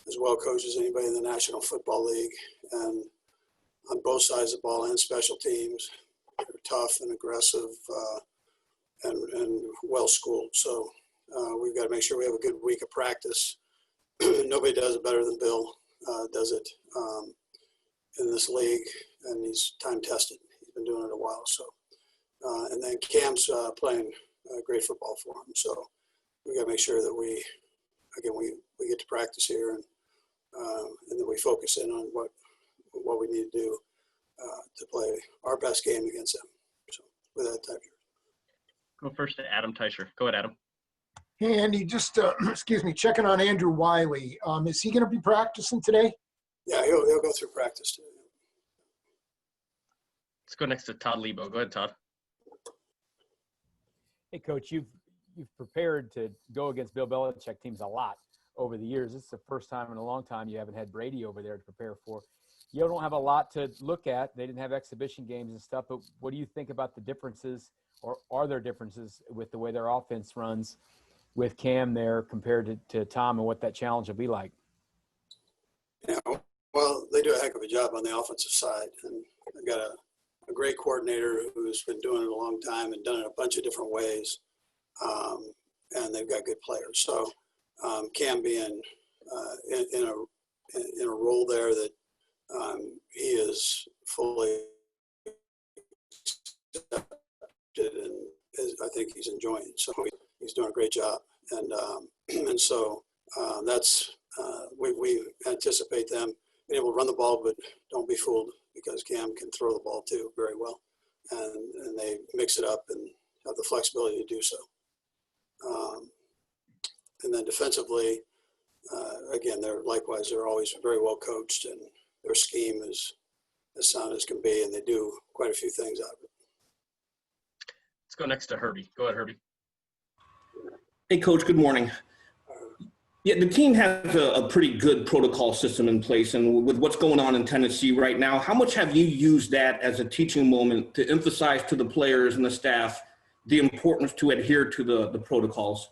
as well coached as anybody in the National Football League, and on both sides of the ball and special teams. They're tough and aggressive and well-schooled. So we've got to make sure we have a good week of practice. Nobody does it better than Bill does it in this league, and he's time-tested. He's been doing it a while. So, and then Cam's playing great football for him. So we got to make sure that we get to practice here, and then we focus in on what we need to do to play our best game against them. So with that, type here. Go first to Adam Teicher. Go ahead, Adam. Hey, Andy, just, checking on Andrew Wiley. Is he going to be practicing today? Yeah, he'll go through practice today. Let's go next to Todd Lebo. Go ahead, Todd. Hey, Coach, you've prepared to go against Bill Belichick teams a lot over the years. This is the first time in a long time you haven't had Brady over there to prepare for. You don't have a lot to look at. They didn't have exhibition games and stuff, but what do you think about the differences, or are there differences with the way their offense runs with Cam there compared to Tom, and what that challenge will be like? Yeah, well, they do a heck of a job on the offensive side, and they've got a great coordinator who's been doing it a long time and done it a bunch of different ways, and they've got good players. So Cam being in a role there that he is fully accepted, and I think he's enjoying. So he's doing a great job, and so that's we anticipate them being able to run the ball, but don't be fooled, because Cam can throw the ball too very well, and they mix it up and have the flexibility to do so. And then defensively, again, they're always very well coached, and their scheme is as sound as can be, and they do quite a few things out of it. Let's go next to Herbie. Go ahead, Herbie. Hey, Coach, good morning. Yeah, the team has a pretty good protocol system in place, and with what's going on in Tennessee right now, how much have you used that as a teaching moment to emphasize to the players and the staff the importance to adhere to the protocols?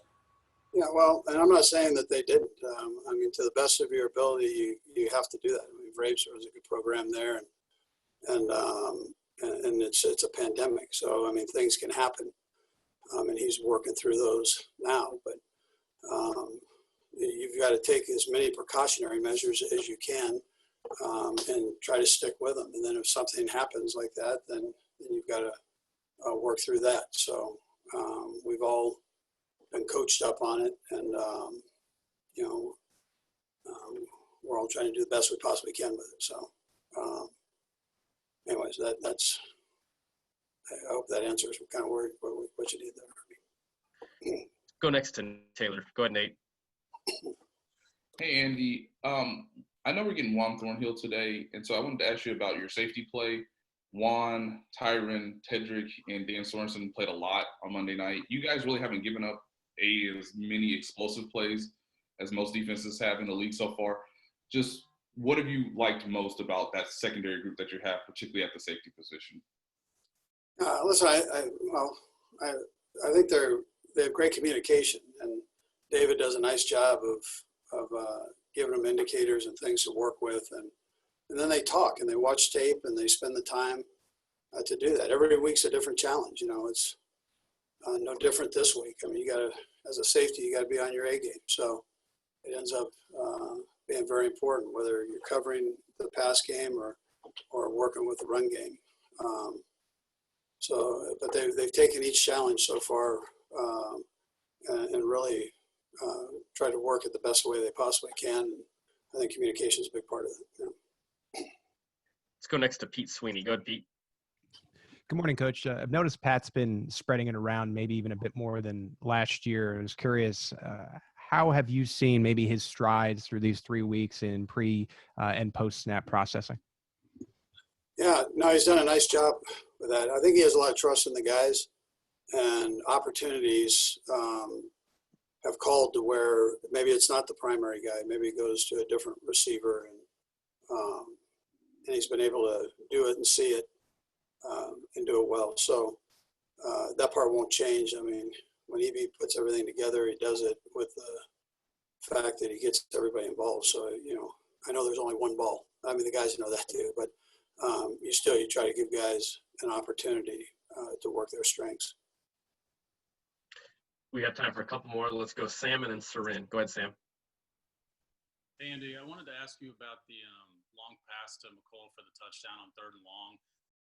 Yeah, well, and I'm not saying that they didn't. I mean, to the best of your ability, you have to do that. I mean, Braves was a good program there, and it's a pandemic, so I mean, things can happen, and he's working through those now. But you've got to take as many precautionary measures as you can, and try to stick with them. And then if something happens like that, then you've got to work through that. So we've all been coached up on it, and we're all trying to do the best we possibly can with it. So anyways, that's I hope that answers kind of what you need there. Go next to Taylor. Go ahead, Nate. Hey, Andy. I know we're getting Juan Thornhill today, and so I wanted to ask you about your safety play. Juan, Tyron, Tedrick, and Dan Sorensen played a lot on Monday night. You guys really haven't given up as many explosive plays as most defenses have in the league so far. Just what have you liked most about that secondary group that you have, particularly at the safety position? Listen, I think they have great communication, and David does a nice job of giving them indicators and things to work with, and then they talk and they watch tape and they spend the time to do that. Every week's a different challenge. It's no different this week. I mean, as a safety, you got to be on your A game. So it ends up being very important, whether you're covering the pass game or working with the run game. But they've taken each challenge so far and really tried to work it the best way they possibly can. And I think communication is a big part of it. Yeah. Let's go next to Pete Sweeney. Go ahead, Pete. Good morning, Coach. I've noticed Pat's been spreading it around maybe even a bit more than last year. I was curious, how have you seen maybe his strides through these 3 weeks in pre and post-snap processing? Yeah, no, he's done a nice job with that. I think he has a lot of trust in the guys, and opportunities have called to where maybe it's not the primary guy. Maybe he goes to a different receiver, and he's been able to do it and see it and do it well. So that part won't change. I mean, when EB puts everything together, he does it with fact that he gets everybody involved. So, I know there's only one ball. I mean, the guys know that too, but you try to give guys an opportunity to work their strengths. We have time for a couple more. Let's go Sam and then Sarin. Go ahead, Sam. Hey, Andy, I wanted to ask you about the long pass to McColl for the touchdown on 3rd and long.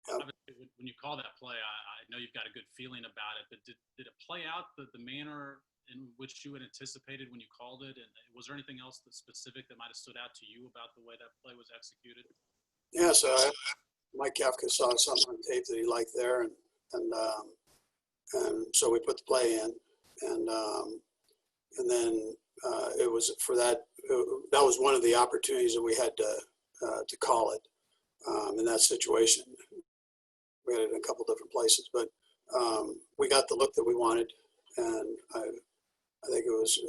Yep. Obviously, when you call that play, I know you've got a good feeling about it, but did it play out the manner in which you had anticipated when you called it? And was there anything else that's specific that might have stood out to you about the way that play was executed? Yeah, so Mike Kafka saw something on tape that he liked there, and so we put the play in, and then it was for that. That was one of the opportunities that we had to call it in that situation. We had it in a couple different places, but we got the look that we wanted, and I think it was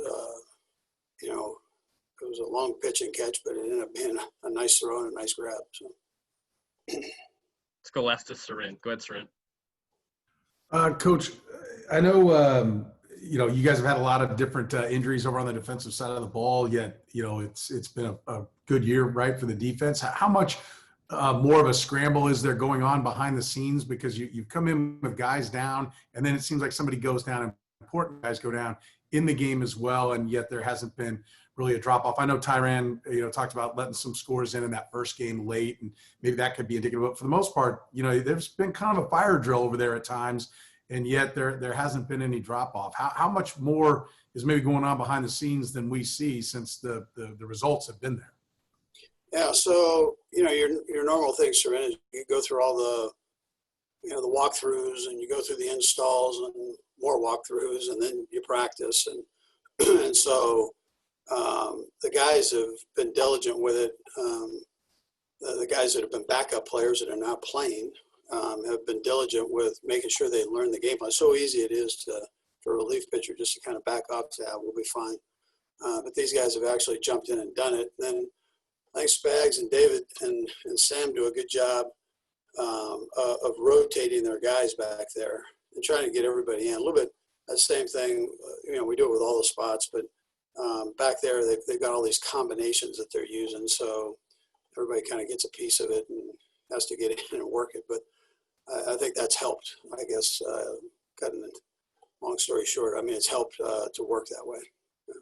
it was a long pitch and catch, but it ended up being a nice throw and a nice grab. So. Let's go last to Sarin. Go ahead, Sarin. Coach, I know you guys have had a lot of different injuries over on the defensive side of the ball. Yet it's been a good year, right, for the defense. How much more of a scramble is there going on behind the scenes, because you've come in with guys down, and then it seems like somebody goes down, and important guys go down in the game as well, and yet there hasn't been really a drop off. I know Tyrann, talked about letting some scores in that first game late, and maybe that could be indicative. But for the most part, there's been kind of a fire drill over there at times, and yet there hasn't been any drop off. How much more is maybe going on behind the scenes than we see, since the results have been there? Yeah, so your normal things, Sarin, is you go through all the the walkthroughs, and you go through the installs and more walkthroughs, and then you practice, and so the guys have been diligent with it. The guys that have been backup players that are now playing have been diligent with making sure they learn the game plan. So easy it is for a relief pitcher just to kind of back off to we'll be fine. But these guys have actually jumped in and done it. And then I think Spags and David and Sam do a good job of rotating their guys back there and trying to get everybody in. A little bit that same thing, we do it with all the spots, but back there they've got all these combinations that they're using, so everybody kind of gets a piece of it and has to get in and work it. But I think that's helped, I guess, cutting it long story short. I mean, it's helped to work that way.